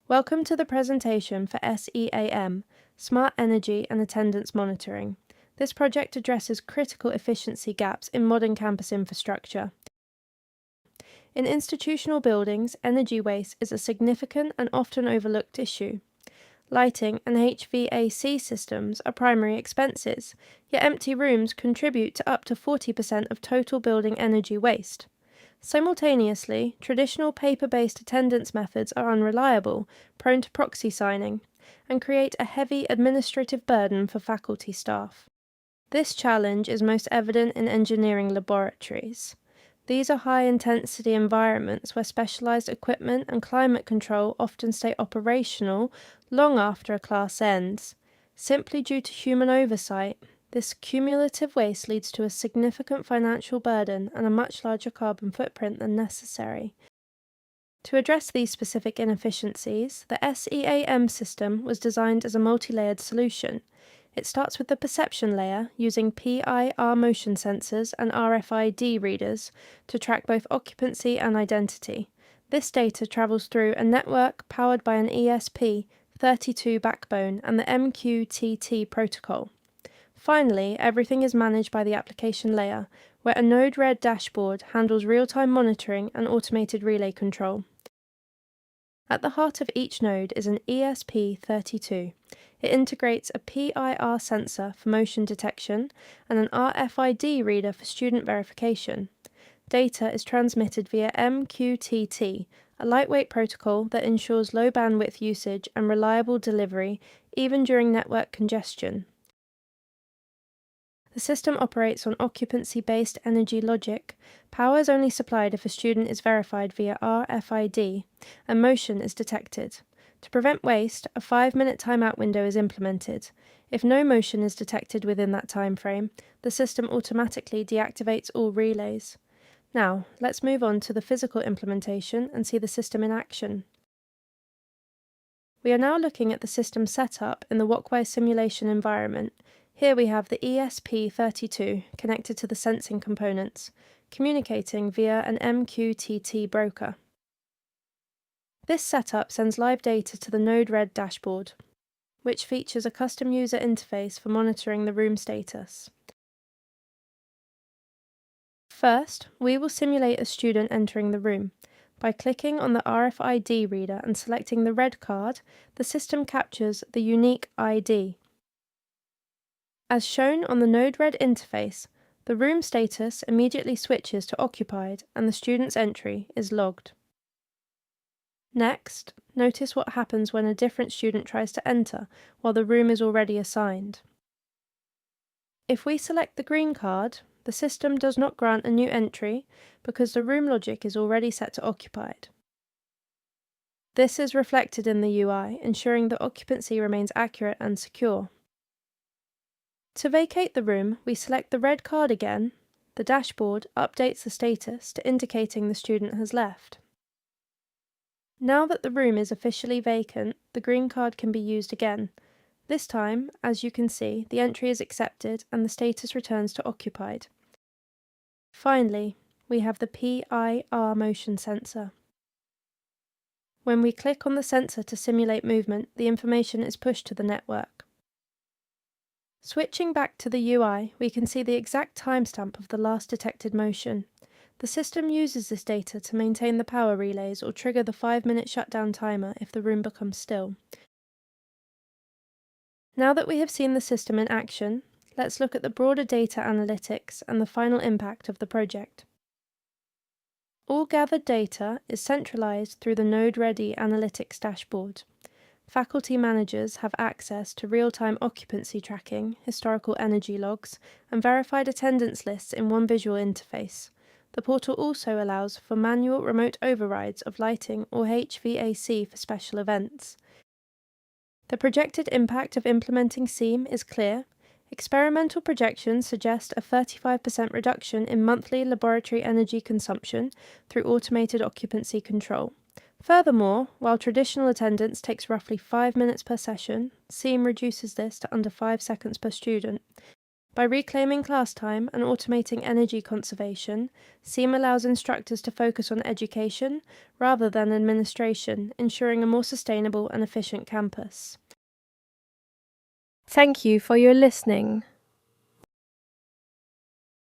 Welcome to the presentation for SEAM, Smart Energy and Attendance Monitoring. This project addresses critical efficiency gaps in modern campus infrastructure. In institutional buildings, energy waste is a significant and often overlooked issue. Lighting and HVAC systems are primary expenses, yet empty rooms contribute to up to 40% of total building energy waste. Simultaneously, traditional paper-based attendance methods are unreliable, prone to proxy signing, and create a heavy administrative burden for faculty staff. This challenge is most evident in engineering laboratories. These are high-intensity environments where specialized equipment and climate control often stay operational long after a class ends. Simply due to human oversight, this cumulative waste leads to a significant financial burden and a much larger carbon footprint than necessary. To address these specific inefficiencies, the SEAM system was designed as a multi-layered solution. It starts with the perception layer, using PIR motion sensors and RFID readers to track both occupancy and identity. This data travels through a network powered by an ESP32 backbone and the MQTT protocol. Finally, everything is managed by the application layer, where a Node-RED dashboard handles real-time monitoring and automated relay control. At the heart of each node is an ESP32. It integrates a PIR sensor for motion detection and an RFID reader for student verification. Data is transmitted via MQTT, a lightweight protocol that ensures low bandwidth usage and reliable delivery even during network congestion. The system operates on occupancy-based energy logic. Power is only supplied if a student is verified via RFID, and motion is detected. To prevent waste, a 5-minute timeout window is implemented. If no motion is detected within that time frame, the system automatically deactivates all relays. Now, let's move on to the physical implementation and see the system in action. We are now looking at the system setup in the walkway simulation environment. Here we have the ESP32 connected to the sensing components, communicating via an MQTT broker. This setup sends live data to the Node-RED dashboard, which features a custom user interface for monitoring the room status. First, we will simulate a student entering the room. By clicking on the RFID reader and selecting the red card, the system captures the unique ID. As shown on the Node-RED interface, the room status immediately switches to occupied and the student's entry is logged. Next, notice what happens when a different student tries to enter while the room is already assigned. If we select the green card, the system does not grant a new entry because the room logic is already set to occupied. This is reflected in the UI, ensuring that occupancy remains accurate and secure. To vacate the room, we select the red card again. The dashboard updates the status to indicating the student has left. Now that the room is officially vacant, the green card can be used again. This time, as you can see, the entry is accepted and the status returns to occupied. Finally, we have the PIR motion sensor. When we click on the sensor to simulate movement, the information is pushed to the network. Switching back to the UI, we can see the exact timestamp of the last detected motion. The system uses this data to maintain the power relays or trigger the 5-minute shutdown timer if the room becomes still. Now that we have seen the system in action, let's look at the broader data analytics and the final impact of the project. All gathered data is centralized through the Node-RED Analytics dashboard. Faculty managers have access to real-time occupancy tracking, historical energy logs, and verified attendance lists in one visual interface. The portal also allows for manual remote overrides of lighting or HVAC for special events. The projected impact of implementing SEAM is clear. Experimental projections suggest a 35% reduction in monthly laboratory energy consumption through automated occupancy control. Furthermore, while traditional attendance takes roughly 5 minutes per session, SEAM reduces this to under 5 seconds per student. By reclaiming class time and automating energy conservation, SEAM allows instructors to focus on education rather than administration, ensuring a more sustainable and efficient campus. Thank you for your listening.